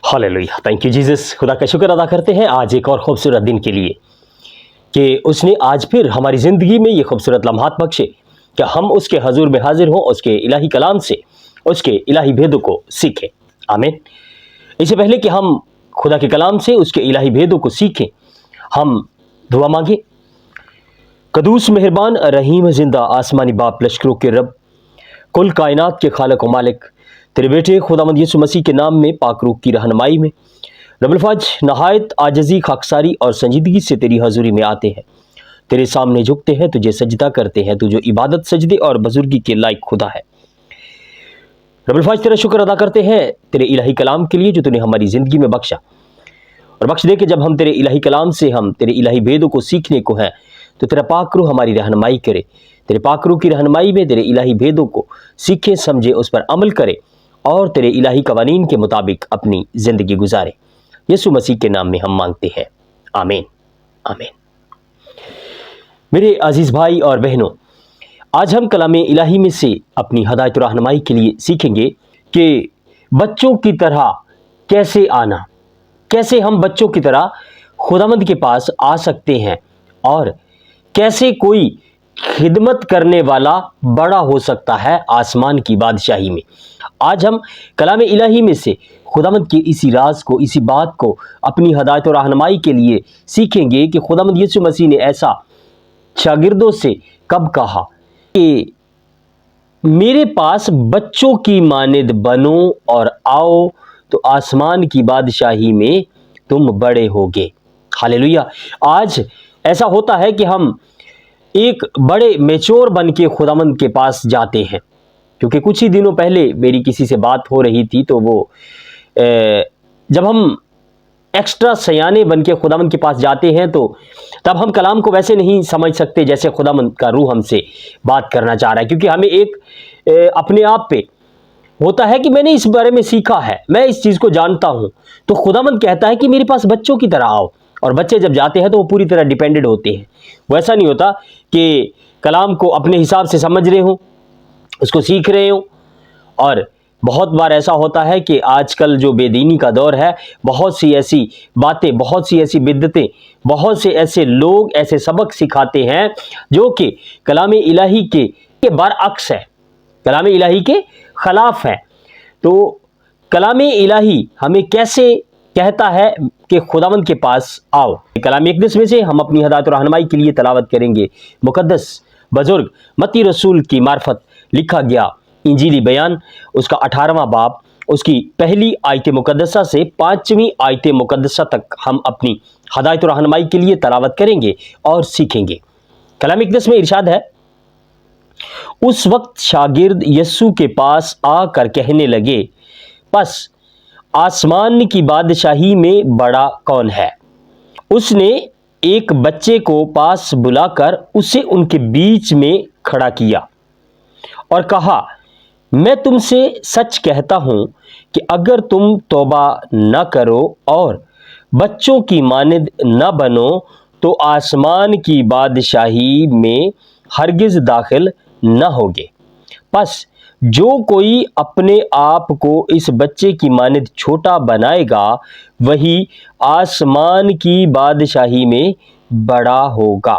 Hallelujah, thank you Jesus. खुदा का शुक्र अदा करते हैं आज एक और खूबसूरत दिन के लिए कि उसने आज फिर हमारी ज़िंदगी में ये खूबसूरत लम्हात बख्शे कि हम उसके हजूर में हाजिर हों, उसके इलाही कलाम से उसके इलाही भेदों को सीखें। आमीन। इससे पहले कि हम खुदा के कलाम से उसके इलाही भेदों को सीखें, हम दुआ मांगे। कदूस मेहरबान रहीम जिंदा आसमानी बाप लश्करों के रब, कुल कायनात के खालिक व मालिक, तेरे बेटे खुदावंद यीशु मसीह के नाम में पाक रूह की रहनुमाई में रबुल नहायत आजजी खाकसारी और संजीदगी से तेरी हजूरी में आते हैं, तेरे सामने झुकते हैं, तुझे सजदा करते हैं। तू जो इबादत, सजदे और बुजुर्गी के लायक खुदा है। रबुल तेरा शुक्र अदा करते हैं तेरे इलाही कलाम के लिए जो तूने हमारी ज़िंदगी में बख्शा और बख्श दे कि जब हम तेरे इलाही कलाम से हम तेरे इलाही भेदों को सीखने को हैं तो तेरा पाक रूह हमारी रहनुमाई करे। तेरे पाक रूह की रहनुमाई में तेरे इलाही भेदों को सीखे, समझे, उस पर अमल करे और तेरे इलाही कवानीन के मुताबिक अपनी ज़िंदगी गुजारे। यीशु मसीह के नाम में हम मांगते हैं, आमीन आमीन। मेरे अजीज़ भाई और बहनों, आज हम कलाम इलाही में से अपनी हदायत रहनुमाई के लिए सीखेंगे कि बच्चों की तरह कैसे आना, कैसे हम बच्चों की तरह खुदावंद के पास आ सकते हैं और कैसे कोई खिदमत करने वाला बड़ा हो सकता है आसमान की बादशाही में। आज हम कलाम इलाही में से खुदावंद के इसी राज को, इसी बात को अपनी हदायत और रहनुमाई के लिए सीखेंगे कि खुदावंद यीशु मसीह ने ऐसा शागिर्दों से कब कहा कि मेरे पास बच्चों की मानिद बनो और आओ तो आसमान की बादशाही में तुम बड़े होगे। हालेलुया। आज ऐसा होता है कि हम एक बड़े मेच्योर बन के खुदावंद के पास जाते हैं, क्योंकि कुछ ही दिनों पहले मेरी किसी से बात हो रही थी तो वो जब हम एक्स्ट्रा सयाने बन के खुदावंद के पास जाते हैं तो तब हम कलाम को वैसे नहीं समझ सकते जैसे खुदावंद का रूह हमसे बात करना चाह रहा है, क्योंकि हमें एक अपने आप पे होता है कि मैंने इस बारे में सीखा है, मैं इस चीज़ को जानता हूँ। तो खुदावंद कहता है कि मेरे पास बच्चों की तरह आओ, और बच्चे जब जाते हैं तो वो पूरी तरह डिपेंडेंट होते हैं। वो ऐसा नहीं होता कि कलाम को अपने हिसाब से समझ रहे हो, उसको सीख रहे हो। और बहुत बार ऐसा होता है कि आजकल जो बेदीनी का दौर है, बहुत सी ऐसी बातें, बहुत सी ऐसी बिद्दतें, बहुत से ऐसे लोग ऐसे सबक सिखाते हैं जो कि कलाम इलाही के बरअक्स है, कलाम इलाही के खिलाफ है। तो कलाम इलाही हमें कैसे कहता है कि खुदावंद के पास आओ। कलाम इकद्दस में से हम अपनी हदायत और रहनुमाई के लिए तलावत करेंगे मुकद्दस बुजुर्ग मत्ती रसूल की मार्फत लिखा गया इंजीली बयान, उसका 18वां बाब, उसकी पहली आयत मुकद्दसा से 5वीं आयत मुकद्दसा तक हम अपनी हदायत और रहनुमाई के लिए तलावत करेंगे और सीखेंगे। कलाम इकद्दस में इरशाद है, उस वक्त शागिर्द यस्सु के पास आकर कहने लगे, बस आसमान की बादशाही में बड़ा कौन है। उसने एक बच्चे को पास बुलाकर उसे उनके बीच में खड़ा किया और कहा, मैं तुमसे सच कहता हूं कि अगर तुम तौबा न करो और बच्चों की मानिद न बनो तो आसमान की बादशाही में हरगिज दाखिल न होगे। बस जो कोई अपने आप को इस बच्चे की मानिद छोटा बनाएगा वही आसमान की बादशाही में बड़ा होगा,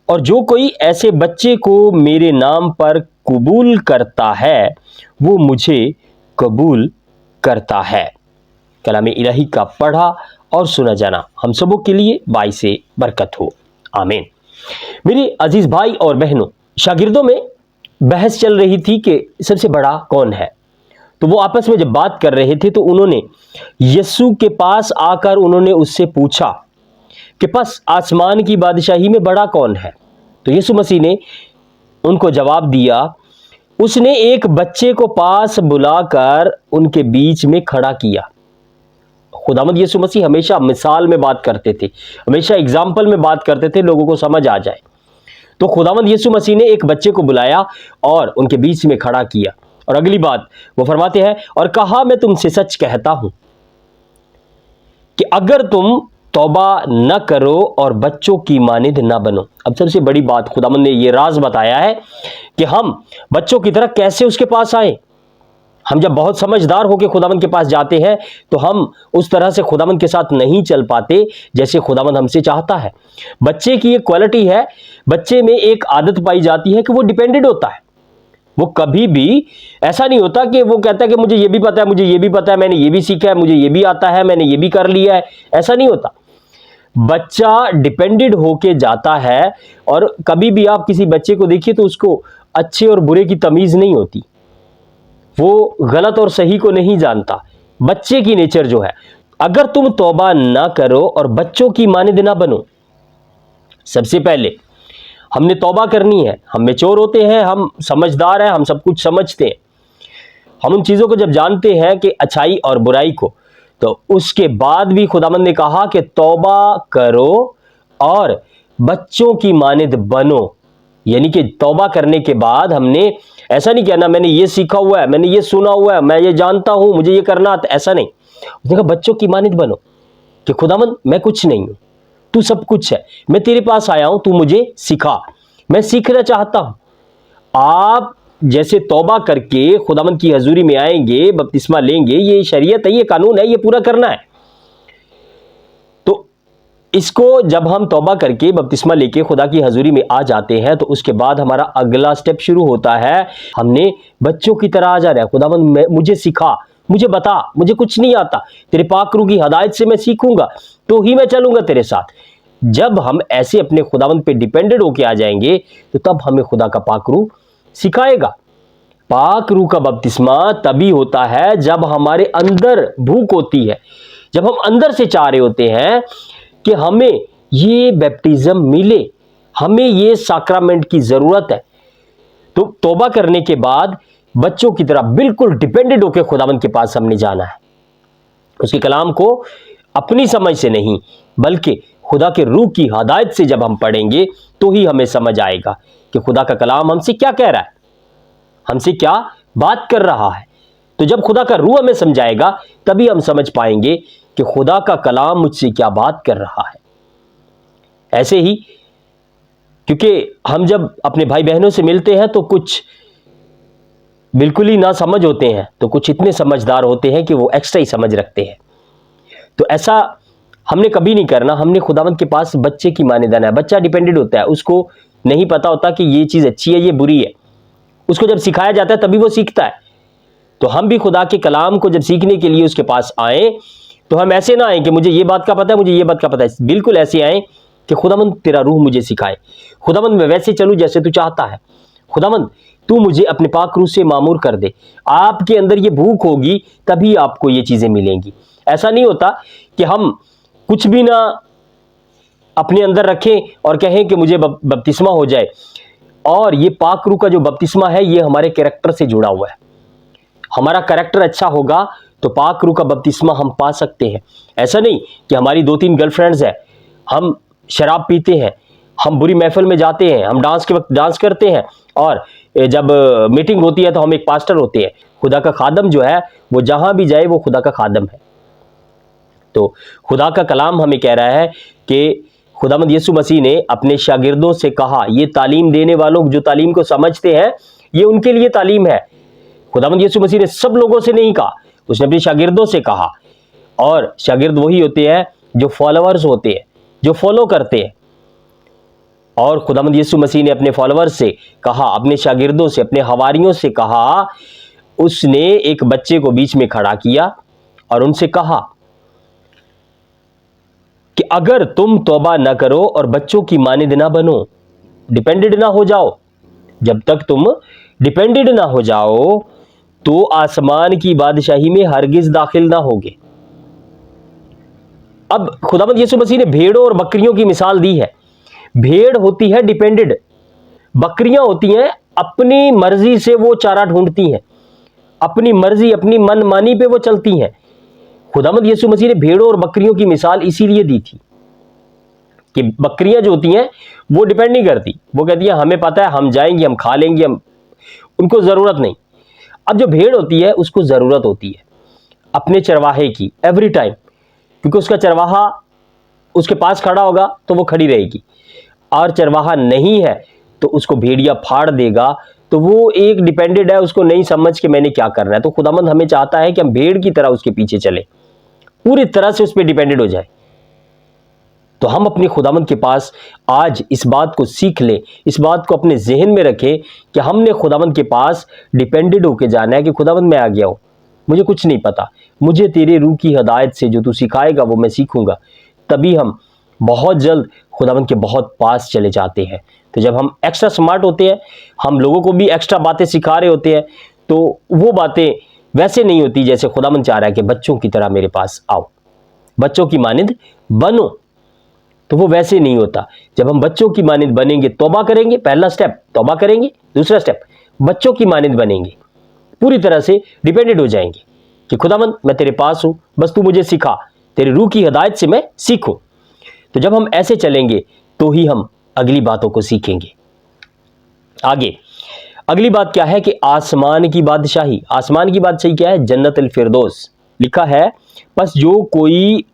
और जो कोई ऐसे बच्चे को मेरे नाम पर कबूल करता है वो मुझे कबूल करता है। कलाम इलाही का पढ़ा और सुना जाना हम सबों के लिए बाइसे बरकत हो, आमीन। मेरे अजीज भाई और बहनों, शागिर्दों में बहस चल रही थी कि सबसे बड़ा कौन है। तो वो आपस में जब बात कर रहे थे तो उन्होंने यीशु के पास आकर उन्होंने उससे पूछा कि बस आसमान की बादशाही में बड़ा कौन है। तो यीशु मसीह ने उनको जवाब दिया, उसने एक बच्चे को पास बुलाकर उनके बीच में खड़ा किया। खुदावंद यीशु मसीह हमेशा मिसाल में बात करते थे, हमेशा एग्जाम्पल में बात करते थे, लोगों को समझ आ जाए। तो खुदावंद यीशु मसीह ने एक बच्चे को बुलाया और उनके बीच में खड़ा किया, और अगली बात वो फरमाते हैं, और कहा, मैं तुमसे सच कहता हूं कि अगर तुम तौबा न करो और बच्चों की मानिद न बनो। अब सबसे बड़ी बात खुदावंद ने ये राज बताया है कि हम बच्चों की तरह कैसे उसके पास आए। हम जब बहुत समझदार होकर खुदावंद के पास जाते हैं तो हम उस तरह से खुदावंद के साथ नहीं चल पाते जैसे खुदावंद हमसे चाहता है। बच्चे की एक क्वालिटी है, बच्चे में एक आदत पाई जाती है कि वो डिपेंडेंट होता है। वो कभी भी ऐसा नहीं होता कि वो कहता है कि मुझे ये भी पता है, मुझे ये भी पता है, मैंने ये भी सीखा है, मुझे ये भी आता है, मैंने ये भी कर लिया है। ऐसा नहीं होता। बच्चा डिपेंडेंट होके जाता है, और कभी भी आप किसी बच्चे को देखिए तो उसको अच्छे और बुरे की तमीज नहीं होती, वो गलत और सही को नहीं जानता। बच्चे की नेचर जो है, अगर तुम तौबा ना करो और बच्चों की मानद ना बनो, सबसे पहले हमने तौबा करनी है। हम मैच्योर होते हैं, हम समझदार हैं, हम सब कुछ समझते हैं, हम उन चीज़ों को जब जानते हैं कि अच्छाई और बुराई को, तो उसके बाद भी खुदावंद ने कहा कि तौबा करो और बच्चों की मानद बनो। यानी कि तौबा करने के बाद हमने ऐसा नहीं कहना मैंने ये सीखा हुआ है, मैंने ये सुना हुआ है, मैं ये जानता हूं, मुझे ये करना आता, ऐसा नहीं। उसने कहा बच्चों की मानद बनो कि खुदावंद मैं कुछ नहीं हूं, तू सब कुछ है, मैं तेरे पास आया हूं, तू मुझे सिखा, मैं सीखना चाहता हूं। आप जैसे तौबा करके खुदावंद की हजूरी में आएंगे, बपतिस्मा लेंगे, ये शरीयत है, ये कानून है, ये पूरा करना है। तो इसको जब हम तौबा करके बपतिस्मा लेके खुदा की हजूरी में आ जाते हैं तो उसके बाद हमारा अगला स्टेप शुरू होता है। हमने बच्चों की तरह आ जाना है। खुदावंद मुझे सिखा, मुझे बता, मुझे कुछ नहीं आता, तेरे पाक रूह की हदायत से मैं सीखूंगा तो ही मैं चलूंगा तेरे साथ। जब हम ऐसे अपने खुदावंद पे डिपेंडेंट होके आ जाएंगे तो तब हमें खुदा का पाक रूह सिखाएगा। पाक रूह का बपतिस्मा तभी होता है जब हमारे अंदर भूख होती है, जब हम अंदर से चाह रहे होते हैं कि हमें ये बैप्टिज्म मिले, हमें ये साक्रामेंट की जरूरत है। तो तौबा करने के बाद बच्चों की तरह बिल्कुल डिपेंडेंट होकर खुदावंद के पास हमने जाना है। उसके कलाम को अपनी समझ से नहीं बल्कि खुदा के रूह की हदायत से जब हम पढ़ेंगे तो ही हमें समझ आएगा कि खुदा का कलाम हमसे क्या कह रहा है, हमसे क्या बात कर रहा है। तो जब खुदा का रूह हमें समझाएगा तभी हम समझ पाएंगे कि खुदा का कलाम मुझसे क्या बात कर रहा है। ऐसे ही क्योंकि हम जब अपने भाई बहनों से मिलते हैं तो कुछ बिल्कुल ही ना समझ होते हैं, तो कुछ इतने समझदार होते हैं कि वो एक्स्ट्रा ही समझ रखते हैं। तो ऐसा हमने कभी नहीं करना। हमने खुदावंद के पास बच्चे की मानद आना है। बच्चा डिपेंडेंट होता है, उसको नहीं पता होता कि ये चीज़ अच्छी है, ये बुरी है। उसको जब सिखाया जाता है तभी वो सीखता है। तो हम भी खुदा के कलाम को जब सीखने के लिए उसके पास आए तो हम ऐसे ना आए कि मुझे ये बात का पता है, मुझे ये बात का पता है। बिल्कुल ऐसे आए कि खुदावंद तेरा रूह मुझे सिखाए, खुदावंद मैं वैसे चलूं जैसे तू चाहता है, खुदावंद तू मुझे अपने पाक रूह से मामूर कर दे। आपके अंदर ये भूख होगी तभी आपको ये चीज़ें मिलेंगी। ऐसा नहीं होता कि हम कुछ भी ना अपने अंदर रखें और कहें कि मुझे बपतिस्मा हो जाए। और ये पाक रूह का जो बपतिस्मा है ये हमारे कैरेक्टर से जुड़ा हुआ है। हमारा कैरेक्टर अच्छा होगा तो पाक रूह का बपतिस्मा हम पा सकते हैं। ऐसा नहीं कि हमारी 2-3 गर्लफ्रेंड्स हैं, हम शराब पीते हैं, हम बुरी महफिल में जाते हैं, हम डांस के वक्त डांस करते हैं, और जब मीटिंग होती है तो हम एक पास्टर होते हैं। खुदा का खादम जो है वो जहां भी जाए वो खुदा का खादम है। तो खुदा का कलाम हमें कह रहा है कि खुदावंद यीशु मसीह ने अपने शागिर्दों से कहा, ये तालीम देने वालों जो तालीम को समझते हैं ये उनके लिए तालीम है। खुदावंद यीशु मसीह ने सब लोगों से नहीं कहा, उसने अपने शागिर्दों से कहा। और शागिर्द वही होते हैं जो फॉलोअर्स होते हैं, जो फॉलो करते हैं। और खुदावंद यीशु मसीह ने अपने फॉलोअर्स से कहा, अपने शागिर्दों से, अपने हवारियों से कहा। उसने एक बच्चे को बीच में खड़ा किया और उनसे कहा कि अगर तुम तौबा ना करो और बच्चों की मानद ना बनो, डिपेंडेंट ना हो जाओ, जब तक तुम डिपेंडेंट ना हो जाओ तो आसमान की बादशाही में हरगिज दाखिल ना होगे। अब खुदावंद यीशु मसीह ने भेड़ों और बकरियों की मिसाल दी है। भेड़ होती है डिपेंडेंट, बकरियां होती हैं अपनी मर्जी से वो चारा ढूंढती हैं, अपनी मर्जी, अपनी मनमानी पे वो चलती हैं। खुदावंद यीशु मसीह ने भेड़ों और बकरियों की मिसाल इसीलिए दी थी कि बकरियां जो होती हैं वो डिपेंड नहीं करती, वो कहती है हमें पता है, हम जाएंगे, हम खा लेंगे, हम, उनको जरूरत नहीं। अब जो भेड़ होती है उसको जरूरत होती है अपने चरवाहे की एवरी टाइम, क्योंकि उसका चरवाहा उसके पास खड़ा होगा तो वो खड़ी रहेगी, और चरवाहा नहीं है तो उसको भेड़िया फाड़ देगा तो वो एक डिपेंडेड है, उसको नहीं समझ के मैंने क्या करना है। तो खुदावंद हमें चाहता है कि हम भेड़ की तरह उसके पीछे चले, पूरी तरह से उस पर डिपेंडेड हो जाए। तो हम अपने खुदावंद के पास आज इस बात को सीख लें, इस बात को अपने जहन में रखें कि हमने खुदावंद के पास डिपेंडेड होकर जाना है कि खुदावंद मैं आ गया हूं, मुझे कुछ नहीं पता, मुझे तेरे रूह की हदायत से जो तू सिखाएगा वो मैं सीखूंगा। तभी हम बहुत जल्द खुदावंद के बहुत पास चले जाते हैं। तो जब हम एक्स्ट्रा स्मार्ट होते हैं, हम लोगों को भी एक्स्ट्रा बातें सिखा रहे होते हैं, तो वो बातें वैसे नहीं होती जैसे खुदावंद चाह रहा है कि बच्चों की तरह मेरे पास आओ, बच्चों की मानिंद बनो। तो वो वैसे नहीं होता। जब हम बच्चों की मानिंद बनेंगे, तौबा करेंगे, पहला स्टेप तौबा करेंगे, दूसरा स्टेप बच्चों की मानिंद बनेंगे, पूरी तरह से डिपेंडेड हो जाएंगे कि खुदावंद मैं तेरे पास हूं, बस तू मुझे सिखा, तेरे रूह की हिदायत से मैं सीखूं। तो जब हम ऐसे चलेंगे तो ही हम अगली बातों को सीखेंगे। आगे अगली बात क्या है कि आसमान की बादशाही। आसमान की बादशाही क्या है? जन्नत अल फिरदौस। लिखा है, बस जो कोई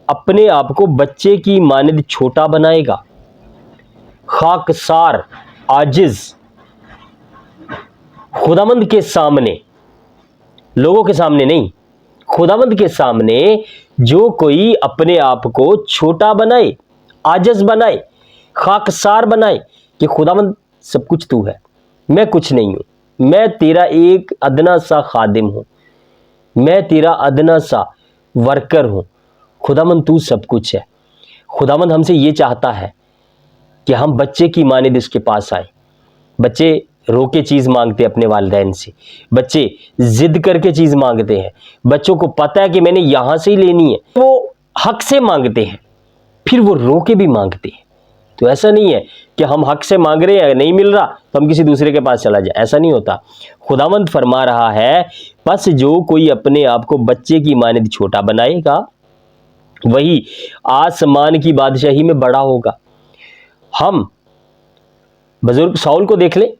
अपने आप को बच्चे की मानिंद छोटा बनाएगा, खाकसार, आजिज, खुदावंद के सामने, लोगों के सामने नहीं, खुदावंद के सामने जो कोई अपने आप को छोटा बनाए, आजिज बनाए, खाकसार बनाए कि खुदावंद सब कुछ तू है, मैं कुछ नहीं हूं, मैं तेरा एक अदना सा खादिम हूं, मैं तेरा अदना सा वर्कर हूं, खुदावंद तू सब कुछ है। खुदावंद हमसे ये चाहता है कि हम बच्चे की मानिंद उसके पास आए। बच्चे रो के चीज मांगते हैं अपने वालिदैन से, बच्चे जिद करके चीज मांगते हैं, बच्चों को पता है कि मैंने यहां से ही लेनी है, वो हक से मांगते हैं, फिर वो रो के भी मांगते हैं। तो ऐसा नहीं है कि हम हक से मांग रहे हैं, नहीं मिल रहा तो हम किसी दूसरे के पास चला जाए, ऐसा नहीं होता। खुदावंद फरमा रहा है, बस जो कोई अपने आप को बच्चे की मानिंद छोटा बनाएगा वही आसमान की बादशाही में बड़ा होगा। हम बुजुर्ग साउल को देख ले,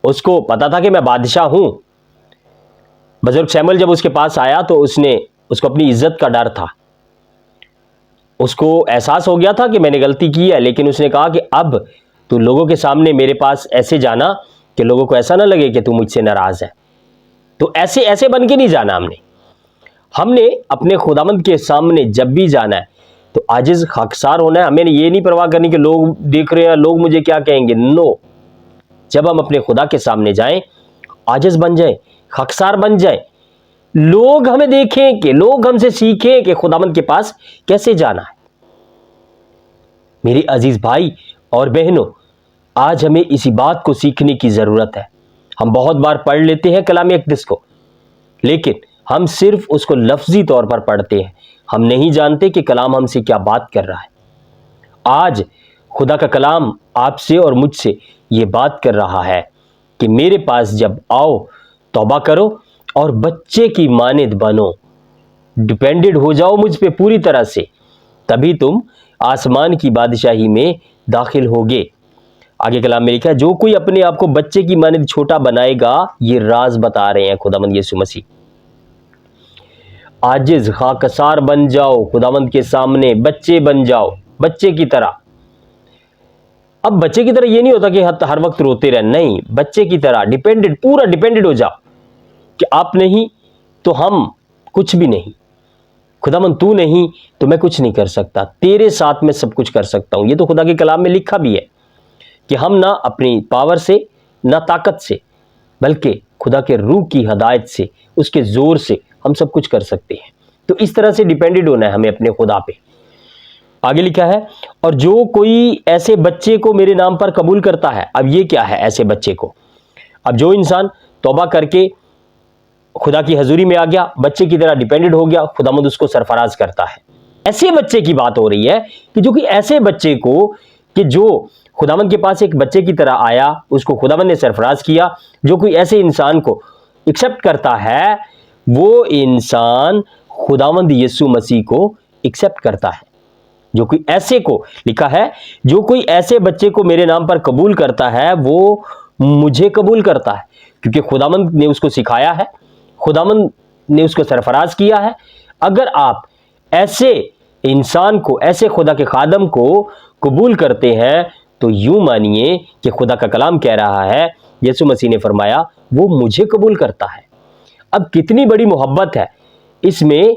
उसको पता था कि मैं बादशाह हूं। बुजुर्ग शमूएल जब उसके पास आया तो उसको अपनी इज्जत का डर था, उसको एहसास हो गया था कि मैंने गलती की है, लेकिन उसने कहा कि अब तू लोगों के सामने मेरे पास ऐसे जाना कि लोगों को ऐसा ना लगे कि तू मुझसे नाराज है। तो ऐसे ऐसे बन के नहीं जाना हमने अपने खुदावंद के सामने जब भी जाना है तो आजिज खाकसार होना है। हमें ये नहीं परवाह करनी कि लोग देख रहे हैं, लोग मुझे क्या कहेंगे। नो, जब हम अपने खुदा के सामने जाएं, आजिज बन जाएं, खाकसार बन जाएं, लोग हमें देखें, कि लोग हमसे सीखें कि खुदावंद के पास कैसे जाना है। मेरे अजीज भाई और बहनों, आज हमें इसी बात को सीखने की जरूरत है। हम बहुत बार पढ़ लेते हैं कलाम अक़दस को, लेकिन हम सिर्फ उसको लफ्जी तौर पर पढ़ते हैं, हम नहीं जानते कि कलाम हमसे क्या बात कर रहा है। आज खुदा का कलाम आपसे और मुझसे ये बात कर रहा है कि मेरे पास जब आओ, तौबा करो और बच्चे की मानिंद बनो, डिपेंडेड हो जाओ मुझ पे पूरी तरह से, तभी तुम आसमान की बादशाही में दाखिल होगे। आगे कलाम में लिखा है, जो कोई अपने आप को बच्चे की मानिंद छोटा बनाएगा, ये राज बता रहे हैं खुदावंद यीशु मसीह। आजिज खाकसार बन जाओ, खुदावंद के सामने बच्चे बन जाओ, बच्चे की तरह। अब बच्चे की तरह ये नहीं होता कि हर वक्त रोते रहे, नहीं, बच्चे की तरह डिपेंडेड, पूरा डिपेंडेड हो जाओ कि आप नहीं तो हम कुछ भी नहीं, खुदावंद तू नहीं तो मैं कुछ नहीं कर सकता, तेरे साथ मैं सब कुछ कर सकता हूं। ये तो खुदा के कलाम में लिखा भी है कि हम ना अपनी पावर से, ना ताकत से, बल्कि खुदा के रूह की हदायत से, उसके जोर से हम सब कुछ कर सकते हैं। तो इस तरह से डिपेंडेड होना है हमें अपने खुदा पे। आगे लिखा है, और जो कोई ऐसे बच्चे को मेरे नाम पर कबूल करता है। अब ये क्या है ऐसे बच्चे को? अब जो इंसान तौबा करके खुदा की हजूरी में आ गया, बच्चे की तरह डिपेंडेड हो गया, खुदावंद उसको सरफराज करता है। ऐसे बच्चे की बात हो रही है कि जो कि ऐसे बच्चे को, कि जो खुदावंद के पास एक बच्चे की तरह आया, उसको खुदावंद ने सरफराज किया। जो कोई ऐसे इंसान को एक्सेप्ट करता है, वो इंसान खुदावंद यीशु मसीह को एक्सेप्ट करता है। जो कोई ऐसे को, लिखा है, जो कोई ऐसे बच्चे को मेरे नाम पर कबूल करता है, वो मुझे कबूल करता है, क्योंकि खुदावंद ने उसको सिखाया है, खुदावंद ने उसको सरफराज किया है। अगर आप ऐसे इंसान को, ऐसे खुदा के खादम को कबूल करते हैं, तो यूं मानिए कि खुदा का कलाम कह रहा है, यीशु मसीह ने फरमाया वो मुझे कबूल करता है। अब कितनी बड़ी मोहब्बत है इसमें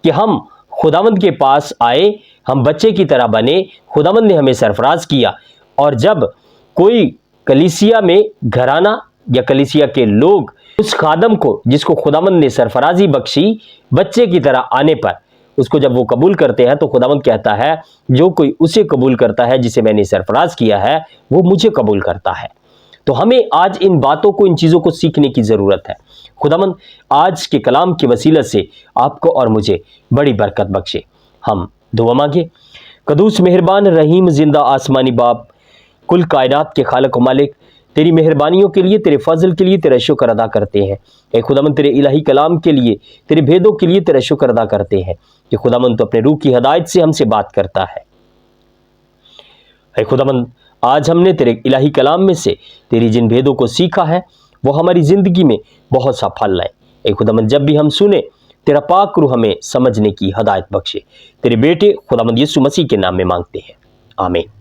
कि हम खुदावंद के पास आए, हम बच्चे की तरह बने, खुदावंद ने हमें सरफराज किया। और जब कोई कलीसिया में घराना या कलीसिया के लोग उस खादम को जिसको खुदावंद ने सरफराजी बख्शी बच्चे की तरह आने पर उसको जब वो कबूल करते हैं, तो खुदावंद कहता है जो कोई उसे कबूल करता है जिसे मैंने सरफराज किया है वो मुझे कबूल करता है। तो हमें आज इन बातों को, इन चीज़ों को सीखने की ज़रूरत है। खुदावंद आज के कलाम की वसीलत से आपको और मुझे बड़ी बरकत बख्शे। हम दुआ मांगे। कदूस मेहरबान रहीम जिंदा आसमानी बाप, कुल कायनात के खालिक व मालिक, तेरी मेहरबानियों के लिए, तेरे फजल के लिए तेरा शुक्र अदा करते हैं। ए खुदावंद तेरे इलाही कलाम के लिए, तेरे भेदों के लिए तेरा शुक्र अदा करते हैं कि खुदावंद तो अपने रूह की हदायत से हमसे बात करता है। ए खुदावंद आज हमने तेरे इलाही कलाम में से तेरी जिन भेदों को सीखा है वो हमारी जिंदगी में बहुत सा फल लाए। ए खुदावंद जब भी हम सुने तेरा पाक रूह हमें समझने की हदायत बख्शे। तेरे बेटे खुदावंद यीशु मसीह के नाम में मांगते हैं, आमीन।